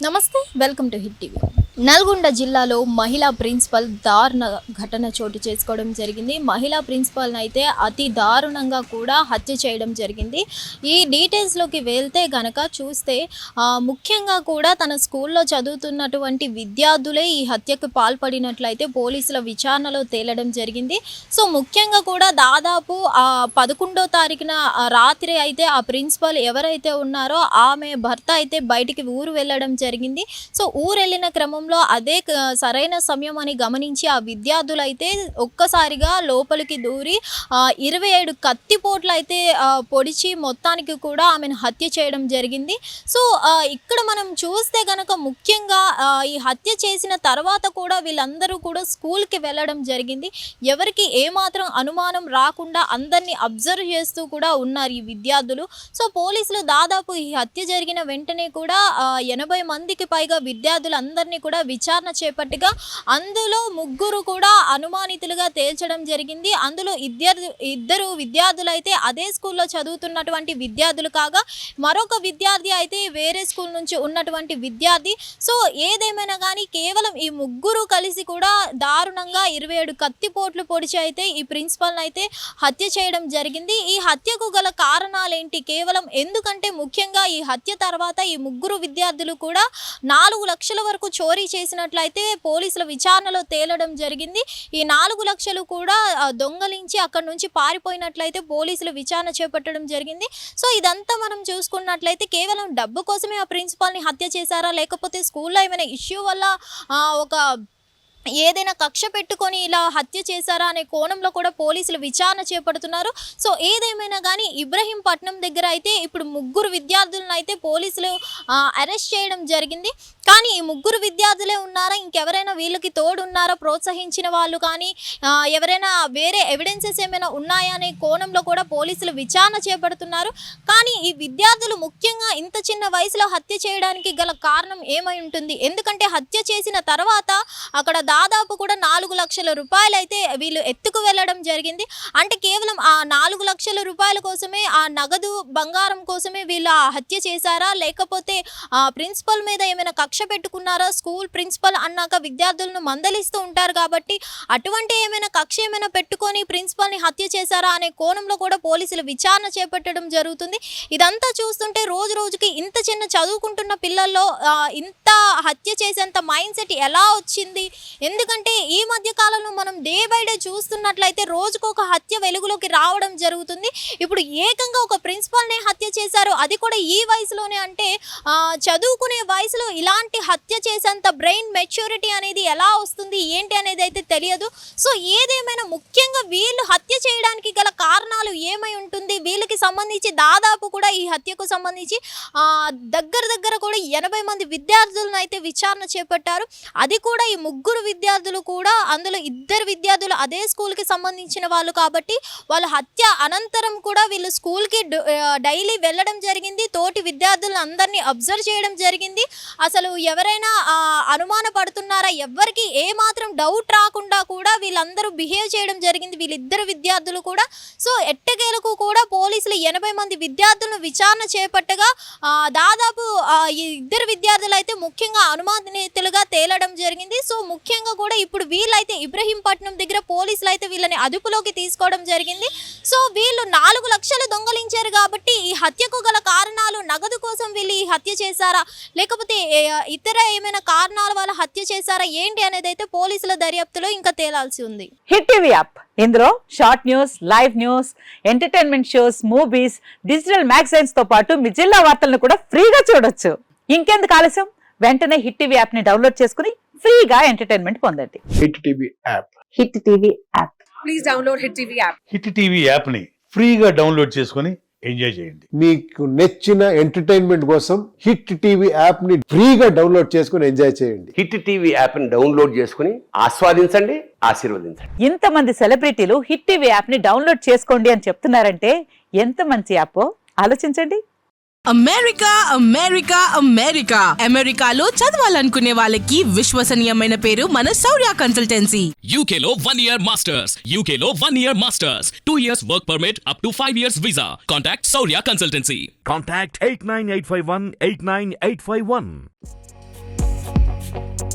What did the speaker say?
నమస్తే, welcome to hit TV. Nalgonda జిల్లాలో మహిళా ప్రిన్సిపల్ దారుణ ఘటన చోటు చేసుకోవడం జరిగింది. మహిళా ప్రిన్సిపల్ని అయితే అతి దారుణంగా కూడా హత్య చేయడం జరిగింది. ఈ డీటెయిల్స్లోకి వెళ్తే గనక చూస్తే ముఖ్యంగా కూడా తన స్కూల్లో చదువుతున్నటువంటి విద్యార్థులే ఈ హత్యకు పాల్పడినట్లయితే పోలీసుల విచారణలో తేలడం జరిగింది. సో ముఖ్యంగా కూడా దాదాపు 11వ తారీఖున రాత్రి అయితే ఆ ప్రిన్సిపల్ ఎవరైతే ఉన్నారో ఆమె భర్త అయితే బయటికి ఊరు వెళ్ళడం జరిగింది. సో ఊరు వెళ్ళిన క్రమంలో అదే సరైన సమయం అని గమనించి ఆ విద్యార్థులు అయితే ఒక్కసారిగా లోపలికి దూరి 27 కత్తిపోట్లు అయితే పొడిచి మొత్తానికి కూడా ఆమెను హత్య చేయడం జరిగింది. సో ఇక్కడ మనం చూస్తే గనక ముఖ్యంగా ఈ హత్య చేసిన తర్వాత కూడా వీళ్ళందరూ కూడా స్కూల్కి వెళ్ళడం జరిగింది. ఎవరికి ఏమాత్రం అనుమానం రాకుండా అందరినీ అబ్జర్వ్ చేస్తూ కూడా ఉన్నారు ఈ విద్యార్థులు. సో పోలీసులు దాదాపు ఈ హత్య జరిగిన వెంటనే కూడా 80 మందికి పైగా విద్యార్థులందరినీ కూడా విచారణ చేపట్టగా అందులో 3 కూడా అనుమానితులుగా తేల్చడం జరిగింది. అందులో ఇద్దరు విద్యార్థులు అయితే అదే స్కూల్లో చదువుతున్నటువంటి విద్యార్థులు కాగా మరొక విద్యార్థి అయితే వేరే స్కూల్ నుంచి ఉన్నటువంటి విద్యార్థి. సో ఏదేమైనా కానీ కేవలం ఈ 3 కలిసి కూడా దారుణంగా 27 కత్తిపోట్లు పొడిచి అయితే ఈ ప్రిన్సిపల్ని అయితే హత్య చేయడం జరిగింది. ఈ హత్యకు గల కారణాలేంటి? కేవలం ఎందుకంటే ముఖ్యంగా ఈ హత్య తర్వాత ఈ 3 విద్యార్థులు కూడా 4 లక్షల వరకు చోరీ చేసినట్లయితే పోలీసుల విచారణలో తేలడం జరిగింది. ఈ 4 లక్షలు కూడా దొంగలించి అక్కడి నుంచి పారిపోయినట్లయితే పోలీసులు విచారణ చేపట్టడం జరిగింది. సో ఇదంతా మనం చూసుకున్నట్లయితే కేవలం డబ్బు కోసమే ఆ ప్రిన్సిపాల్ని హత్య చేశారా, లేకపోతే స్కూల్లో ఏమైనా ఇష్యూ వల్ల ఒక ఏదైనా కక్ష పెట్టుకొని ఇలా హత్య చేశారా అనే కోణంలో కూడా పోలీసులు విచారణ చేపడుతున్నారు. సో ఏదేమైనా కానీ ఇబ్రహీంపట్నం దగ్గర అయితే ఇప్పుడు 3 విద్యార్థులను అయితే పోలీసులు అరెస్ట్ చేయడం జరిగింది. కానీ ఈ 3 విద్యార్థులే ఉన్నారా, ఇంకెవరైనా వీళ్ళకి తోడు ఉన్నారా, ప్రోత్సహించిన వాళ్ళు కానీ ఎవరైనా వేరే ఎవిడెన్సెస్ ఏమైనా ఉన్నాయా అనే కోణంలో కూడా పోలీసులు విచారణ చేపడుతున్నారు. కానీ ఈ విద్యార్థులు ముఖ్యంగా ఇంత చిన్న వయసులో హత్య చేయడానికి గల కారణం ఏమై ఉంటుంది? ఎందుకంటే హత్య చేసిన తర్వాత అక్కడ దాదాపు కూడా 4 లక్షల రూపాయలు అయితే వీళ్ళు ఎత్తుకు వెళ్ళడం జరిగింది. అంటే కేవలం ఆ 4 లక్షల రూపాయల కోసమే, ఆ నగదు బంగారం కోసమే వీళ్ళు ఆ హత్య చేశారా, లేకపోతే ఆ ప్రిన్సిపల్ మీద ఏమైనా కక్ష పెట్టుకున్నారా? స్కూల్ ప్రిన్సిపల్ అన్నాక విద్యార్థులను మందలిస్తూ ఉంటారు కాబట్టి అటువంటి ఏమైనా కక్ష ఏమైనా పెట్టుకొని ప్రిన్సిపల్ని హత్య చేశారా అనే కోణంలో కూడా పోలీసులు విచారణ చేపట్టడం జరుగుతుంది. ఇదంతా చూస్తుంటే రోజు రోజుకి ఇంత చిన్న చదువుకుంటున్న పిల్లల్లో ఇంత హత్య చేసేంత మైండ్ సెట్ ఎలా వచ్చింది? ఎందుకంటే ఈ మధ్య కాలంలో మనం డే బై డే చూస్తున్నట్లయితే రోజుకు ఒక హత్య వెలుగులోకి రావడం జరుగుతుంది. ఇప్పుడు ఏకంగా ఒక ప్రిన్సిపల్నే హత్య చేశారు, అది కూడా ఈ వయసులోనే. అంటే చదువుకునే వయసులో ఇలాంటి హత్య చేసేంత బ్రెయిన్ మెచ్యూరిటీ అనేది ఎలా వస్తుంది ఏంటి అనేది అయితే తెలియదు. సో ఏదేమైనా ముఖ్యంగా వీళ్ళు హత్య చేయడానికి గల కారణాలు ఏమై ఉంటుంది? వీళ్ళకి సంబంధించి దాదాపు కూడా ఈ హత్యకు సంబంధించి దగ్గర కూడా 80 మంది విద్యార్థులను అయితే విచారణ చేపట్టారు. అది కూడా ఈ 3 విద్యార్థులు కూడా, అందులో 2 విద్యార్థులు అదే స్కూల్కి సంబంధించిన వాళ్ళు కాబట్టి వాళ్ళ హత్య అనంతరం కూడా వీళ్ళు స్కూల్కి డైలీ వెళ్ళడం జరిగింది. తోటి విద్యార్థులను అందరినీ అబ్జర్వ్ చేయడం జరిగింది. అసలు ఎవరైనా అనుమాన పడుతున్నారా, ఎవరికి ఏమాత్రం డౌట్ రాకుండా కూడా వీళ్ళందరూ బిహేవ్ చేయడం జరిగింది, వీళ్ళిద్దరు విద్యార్థులు కూడా. సో ఎట్టకేలకు కూడా పోలీసులు 80 మంది విద్యార్థులను విచారణ చేపట్టగా దాదాపు ఈ 2 విద్యార్థులు అయితే ముఖ్యంగా అనుమానితులుగా తేలడం జరిగింది. సో ముఖ్యంగా కూడా ఇప్పుడు వీళ్ళైతే ఇబ్రహీంపట్నం దగ్గర పోలీసులు అయితే వీళ్ళని అదుపులోకి తీసుకోవడం జరిగింది. సో వీళ్ళు 4 లక్షలు దొంగలించారు కాబట్టి ఈ హత్యకు గల కారణాలు నగదు కోసం వీళ్ళు ఈ హత్య చేశారా, లేకపోతే ఇతర ఏమైనా కారణాల వల్ల హత్య చేశారా ఏంటి అనేది అయితే పోలీసుల దర్యాప్తులో ఇంకా తేలాల్సి ఉంది. హిట్ టీవీ యాప్, ఇందులో short news, live news, entertainment shows, movies, digital magazines తో పాటు మీ జిల్లా వార్తలను కూడా ఫ్రీగా చూడొచ్చు. ఇంకెందుకు ఆలస్యం, వెంటనే హిట్ టీవీ యాప్ ని డౌన్లోడ్ చేసుకుని ఫ్రీగా ఎంటర్టైన్మెంట్ పొందండి. Hit TV app. Hit TV app. Please download hit TV app. Hit TV app ని ఫ్రీగా డౌన్లోడ్ చేసుకుని ఎంజాయ్ చేయండి. మీకు నచ్చిన ఎంటర్టైన్మెంట్ కోసం హిట్ టీవీ యాప్ ని ఫ్రీగా డౌన్లోడ్ చేసుకుని ఎంజాయ్ చేయండి. హిట్ టీవీ యాప్ ని డౌన్లోడ్ చేసుకుని ఆస్వాదించండి, ఆశీర్వదించండి. ఇంతమంది సెలబ్రిటీలు హిట్ టీవీ యాప్ ని డౌన్లోడ్ చేసుకోండి అని చెప్తున్నారంటే ఎంత మంచి యాప్ ఆలోచించండి. అమెరికా అమెరికా అమెరికా అమెరికాలో చదవాలనుకునే వాళ్ళకి విశ్వసనీయమైన పేరు మన శౌర్య కన్సల్టెన్సీ. UK లో 1 year masters. UK లో 1 year masters. 2 years work permit up to 5 years visa. Contact Saurya Consultancy. Contact 89851 89851. చేయండి.